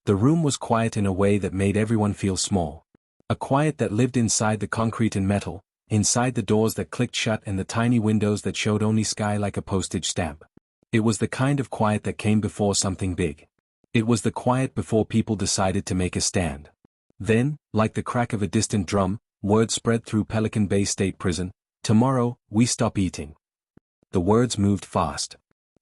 The room was quiet in a way that made everyone feel small. A quiet that lived inside the concrete and metal, inside the doors that clicked shut and the tiny windows that showed only sky like a postage stamp. It was the kind of quiet that came before something big. It was the quiet before people decided to make a stand. Then, like the crack of a distant drum, word spread through Pelican Bay State Prison, "Tomorrow, we stop eating." The words moved fast.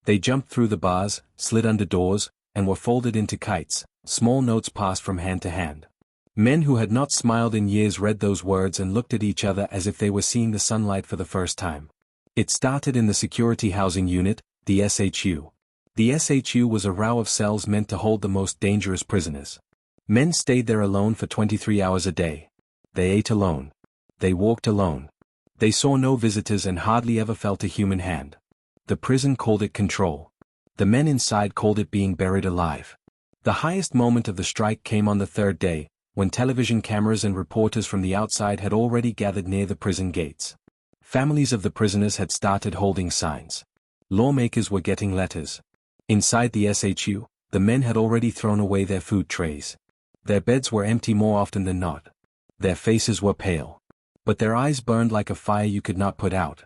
They jumped through the bars, slid under doors, and were folded into kites. Small notes passed from hand to hand. Men who had not smiled in years read those words and looked at each other as if they were seeing the sunlight for the first time. It started in the Security Housing Unit, the SHU. The SHU was a row of cells meant to hold the most dangerous prisoners. Men stayed there alone for 23 hours a day. They ate alone. They walked alone. They saw no visitors and hardly ever felt a human hand. The prison called it control. The men inside called it being buried alive. The highest moment of the strike came on the third day, when television cameras and reporters from the outside had already gathered near the prison gates. Families of the prisoners had started holding signs. Lawmakers were getting letters. Inside the SHU, the men had already thrown away their food trays. Their beds were empty more often than not. Their faces were pale. But their eyes burned like a fire you could not put out.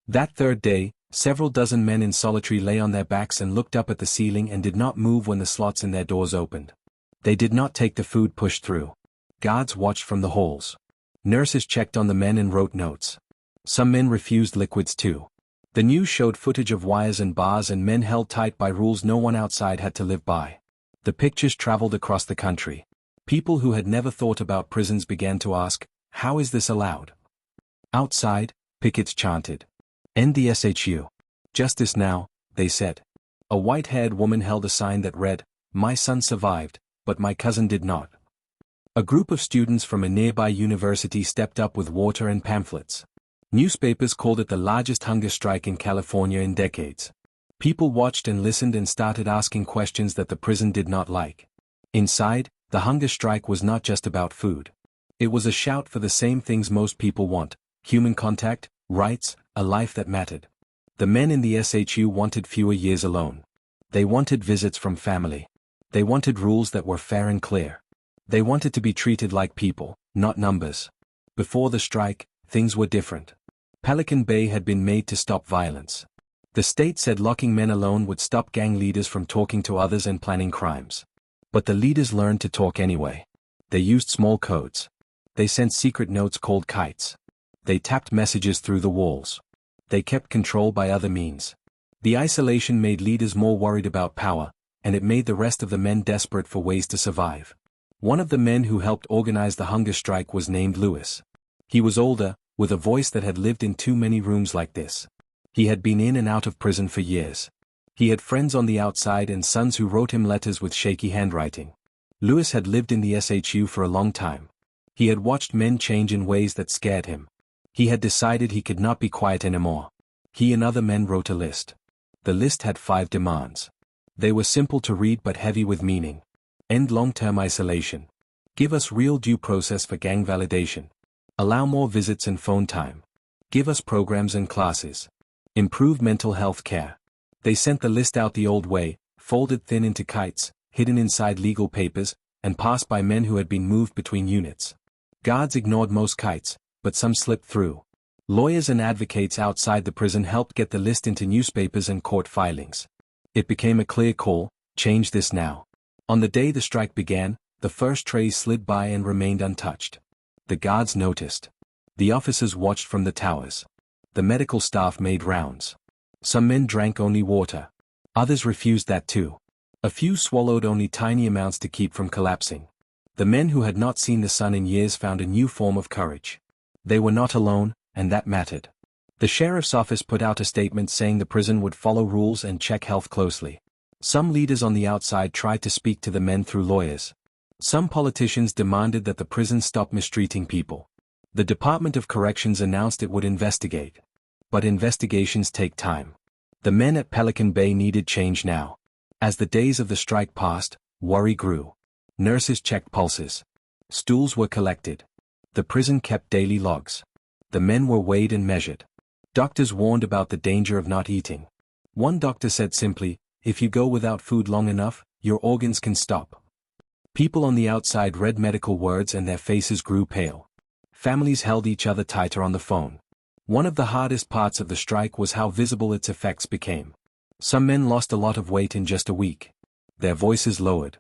That third day, several dozen men in solitary lay on their backs and looked up at the ceiling and did not move when the slots in their doors opened. They did not take the food pushed through. Guards watched from the halls. Nurses checked on the men and wrote notes. Some men refused liquids too. The news showed footage of wires and bars and men held tight by rules no one outside had to live by. The pictures traveled across the country. People who had never thought about prisons began to ask, how is this allowed? Outside, pickets chanted. End the SHU. Justice now, they said. A white-haired woman held a sign that read, "My son survived, but my cousin did not." A group of students from a nearby university stepped up with water and pamphlets. Newspapers called it the largest hunger strike in California in decades. People watched and listened and started asking questions that the prison did not like. Inside, the hunger strike was not just about food. It was a shout for the same things most people want: human contact, rights, a life that mattered. The men in the SHU wanted fewer years alone. They wanted visits from family. They wanted rules that were fair and clear. They wanted to be treated like people, not numbers. Before the strike, things were different. Pelican Bay had been made to stop violence. The state said locking men alone would stop gang leaders from talking to others and planning crimes. But the leaders learned to talk anyway. They used small codes. They sent secret notes called kites. They tapped messages through the walls. They kept control by other means. The isolation made leaders more worried about power, and it made the rest of the men desperate for ways to survive. One of the men who helped organize the hunger strike was named Lewis. He was older, with a voice that had lived in too many rooms like this. He had been in and out of prison for years. He had friends on the outside and sons who wrote him letters with shaky handwriting. Lewis had lived in the SHU for a long time. He had watched men change in ways that scared him. He had decided he could not be quiet anymore. He and other men wrote a list. The list had 5 demands. They were simple to read but heavy with meaning. End long-term isolation. Give us real due process for gang validation. Allow more visits and phone time. Give us programs and classes. Improve mental health care. They sent the list out the old way, folded thin into kites, hidden inside legal papers, and passed by men who had been moved between units. Guards ignored most kites, but some slipped through. Lawyers and advocates outside the prison helped get the list into newspapers and court filings. It became a clear call: change this now. On the day the strike began, the first trays slid by and remained untouched. The guards noticed. The officers watched from the towers. The medical staff made rounds. Some men drank only water. Others refused that too. A few swallowed only tiny amounts to keep from collapsing. The men who had not seen the sun in years found a new form of courage. They were not alone, and that mattered. The sheriff's office put out a statement saying the prison would follow rules and check health closely. Some leaders on the outside tried to speak to the men through lawyers. Some politicians demanded that the prison stop mistreating people. The Department of Corrections announced it would investigate. But investigations take time. The men at Pelican Bay needed change now. As the days of the strike passed, worry grew. Nurses checked pulses. Stools were collected. The prison kept daily logs. The men were weighed and measured. Doctors warned about the danger of not eating. One doctor said simply, "If you go without food long enough, your organs can stop." People on the outside read medical words and their faces grew pale. Families held each other tighter on the phone. One of the hardest parts of the strike was how visible its effects became. Some men lost a lot of weight in just a week. Their voices lowered.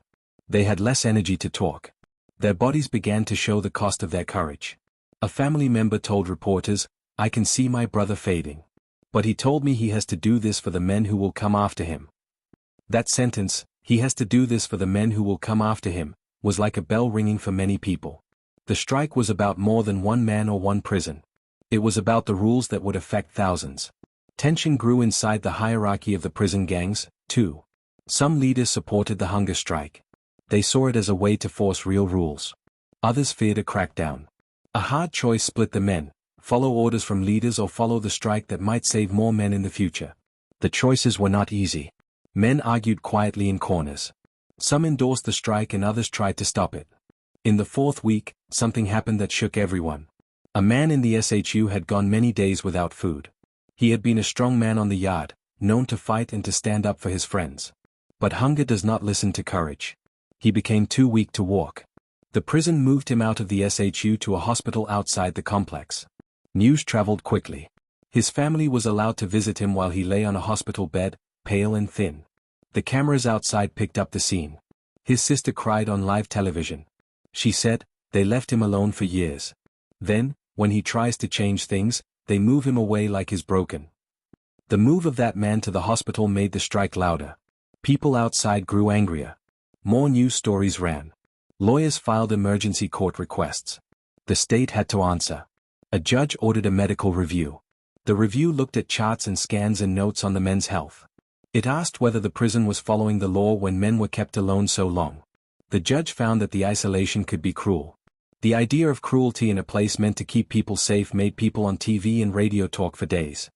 They had less energy to talk. Their bodies began to show the cost of their courage. A family member told reporters, "I can see my brother fading. But he told me he has to do this for the men who will come after him." That sentence, "He has to do this for the men who will come after him," was like a bell ringing for many people. The strike was about more than one man or one prison. It was about the rules that would affect thousands. Tension grew inside the hierarchy of the prison gangs, too. Some leaders supported the hunger strike. They saw it as a way to force real rules. Others feared a crackdown. A hard choice split the men: follow orders from leaders or follow the strike that might save more men in the future. The choices were not easy. Men argued quietly in corners. Some endorsed the strike and others tried to stop it. In the fourth week, something happened that shook everyone. A man in the SHU had gone many days without food. He had been a strong man on the yard, known to fight and to stand up for his friends. But hunger does not listen to courage. He became too weak to walk. The prison moved him out of the SHU to a hospital outside the complex. News traveled quickly. His family was allowed to visit him while he lay on a hospital bed, pale and thin. The cameras outside picked up the scene. His sister cried on live television. She said, "They left him alone for years. Then, when he tries to change things, they move him away like he's broken." The move of that man to the hospital made the strike louder. People outside grew angrier. More news stories ran. Lawyers filed emergency court requests. The state had to answer. A judge ordered a medical review. The review looked at charts and scans and notes on the men's health. It asked whether the prison was following the law when men were kept alone so long. The judge found that the isolation could be cruel. The idea of cruelty in a place meant to keep people safe made people on TV and radio talk for days.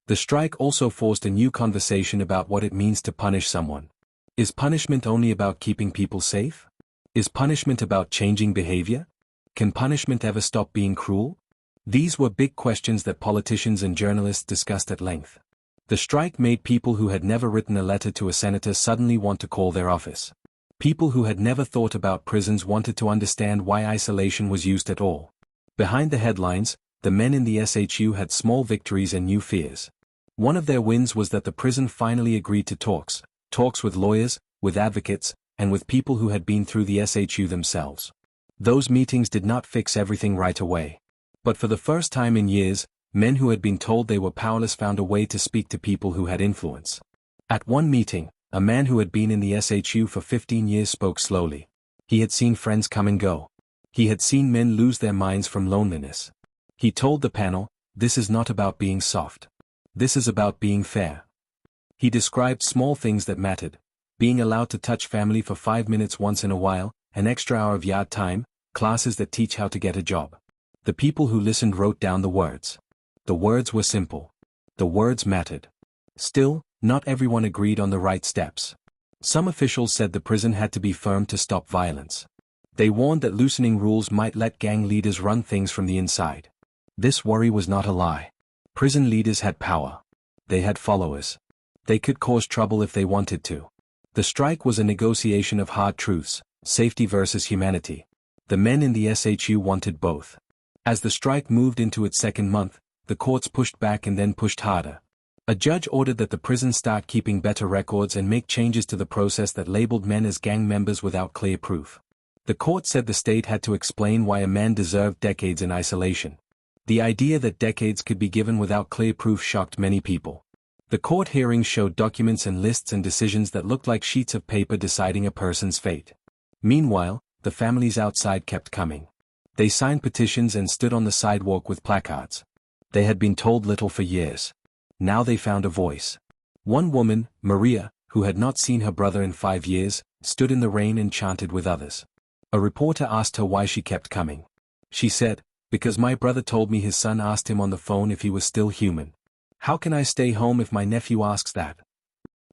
The strike also forced a new conversation about what it means to punish someone. Is punishment only about keeping people safe? Is punishment about changing behavior? Can punishment ever stop being cruel? These were big questions that politicians and journalists discussed at length. The strike made people who had never written a letter to a senator suddenly want to call their office. People who had never thought about prisons wanted to understand why isolation was used at all. Behind the headlines, the men in the SHU had small victories and new fears. One of their wins was that the prison finally agreed to talks with lawyers, with advocates, and with people who had been through the SHU themselves. Those meetings did not fix everything right away. But for the first time in years, men who had been told they were powerless found a way to speak to people who had influence. At one meeting, a man who had been in the SHU for 15 years spoke slowly. He had seen friends come and go. He had seen men lose their minds from loneliness. He told the panel, "This is not about being soft. This is about being fair." He described small things that mattered: being allowed to touch family for 5 minutes once in a while, an extra hour of yard time, classes that teach how to get a job. The people who listened wrote down the words. The words were simple. The words mattered. Still, not everyone agreed on the right steps. Some officials said the prison had to be firm to stop violence. They warned that loosening rules might let gang leaders run things from the inside. This worry was not a lie. Prison leaders had power. They had followers. They could cause trouble if they wanted to. The strike was a negotiation of hard truths, safety versus humanity. The men in the SHU wanted both. As the strike moved into its second month, the courts pushed back and then pushed harder. A judge ordered that the prison start keeping better records and make changes to the process that labeled men as gang members without clear proof. The court said the state had to explain why a man deserved decades in isolation. The idea that decades could be given without clear proof shocked many people. The court hearings showed documents and lists and decisions that looked like sheets of paper deciding a person's fate. Meanwhile, the families outside kept coming. They signed petitions and stood on the sidewalk with placards. They had been told little for years. Now they found a voice. One woman, Maria, who had not seen her brother in 5 years, stood in the rain and chanted with others. A reporter asked her why she kept coming. She said, "Because my brother told me his son asked him on the phone if he was still human. How can I stay home if my nephew asks that?"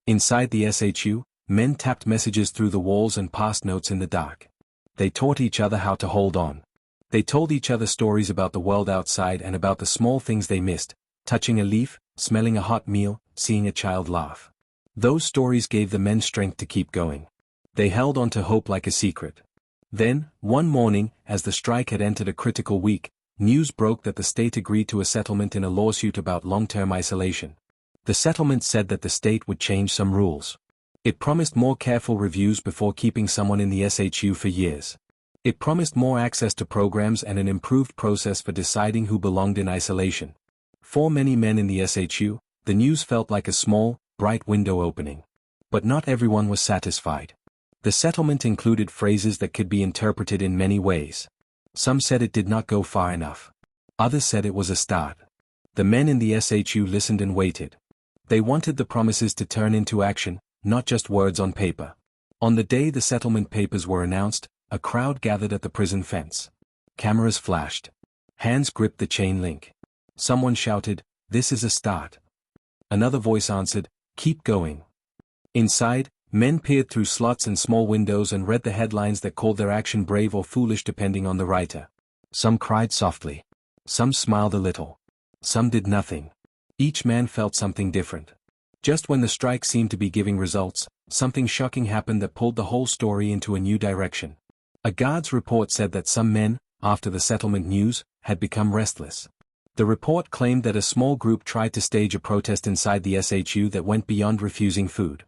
Inside the SHU, men tapped messages through the walls and passed notes in the dark. They taught each other how to hold on. They told each other stories about the world outside and about the small things they missed: touching a leaf, smelling a hot meal, seeing a child laugh. Those stories gave the men strength to keep going. They held on to hope like a secret. Then, one morning, as the strike had entered a critical week, news broke that the state agreed to a settlement in a lawsuit about long-term isolation. The settlement said that the state would change some rules. It promised more careful reviews before keeping someone in the SHU for years. It promised more access to programs and an improved process for deciding who belonged in isolation. For many men in the SHU, the news felt like a small, bright window opening. But not everyone was satisfied. The settlement included phrases that could be interpreted in many ways. Some said it did not go far enough. Others said it was a start. The men in the SHU listened and waited. They wanted the promises to turn into action, not just words on paper. On the day the settlement papers were announced, a crowd gathered at the prison fence. Cameras flashed. Hands gripped the chain link. Someone shouted, "This is a start." Another voice answered, "Keep going." Inside, men peered through slots and small windows and read the headlines that called their action brave or foolish depending on the writer. Some cried softly. Some smiled a little. Some did nothing. Each man felt something different. Just when the strike seemed to be giving results, something shocking happened that pulled the whole story into a new direction. A guard's report said that some men, after the settlement news, had become restless. The report claimed that a small group tried to stage a protest inside the SHU that went beyond refusing food.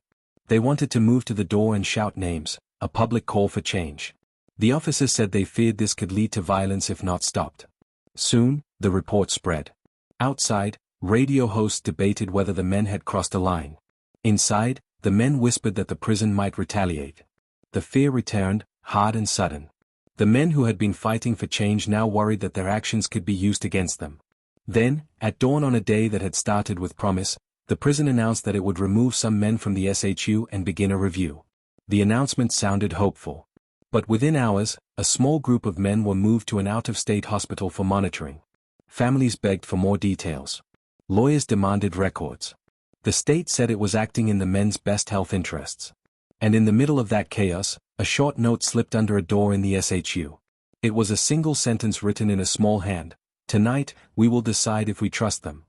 They wanted to move to the door and shout names, a public call for change. The officers said they feared this could lead to violence if not stopped. Soon, the report spread. Outside, radio hosts debated whether the men had crossed a line. Inside, the men whispered that the prison might retaliate. The fear returned, hard and sudden. The men who had been fighting for change now worried that their actions could be used against them. Then, at dawn on a day that had started with promise, the prison announced that it would remove some men from the SHU and begin a review. The announcement sounded hopeful. But within hours, a small group of men were moved to an out-of-state hospital for monitoring. Families begged for more details. Lawyers demanded records. The state said it was acting in the men's best health interests. And in the middle of that chaos, a short note slipped under a door in the SHU. It was a single sentence written in a small hand. "Tonight, we will decide if we trust them."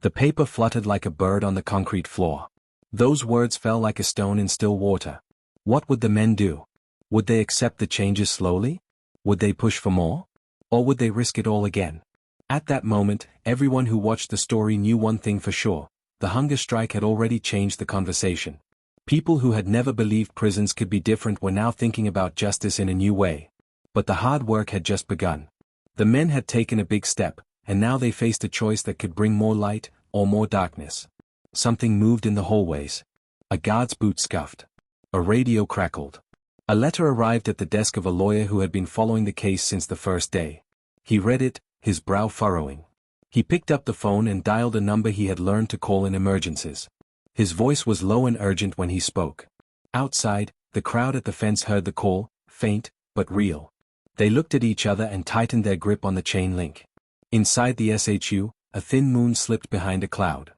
The paper fluttered like a bird on the concrete floor. Those words fell like a stone in still water. What would the men do? Would they accept the changes slowly? Would they push for more? Or would they risk it all again? At that moment, everyone who watched the story knew one thing for sure: the hunger strike had already changed the conversation. People who had never believed prisons could be different were now thinking about justice in a new way. But the hard work had just begun. The men had taken a big step, and now they faced a choice that could bring more light, or more darkness. Something moved in the hallways. A guard's boot scuffed. A radio crackled. A letter arrived at the desk of a lawyer who had been following the case since the first day. He read it, his brow furrowing. He picked up the phone and dialed a number he had learned to call in emergencies. His voice was low and urgent when he spoke. Outside, the crowd at the fence heard the call, faint, but real. They looked at each other and tightened their grip on the chain link. Inside the SHU, a thin moon slipped behind a cloud.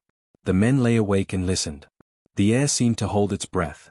The men lay awake and listened. The air seemed to hold its breath.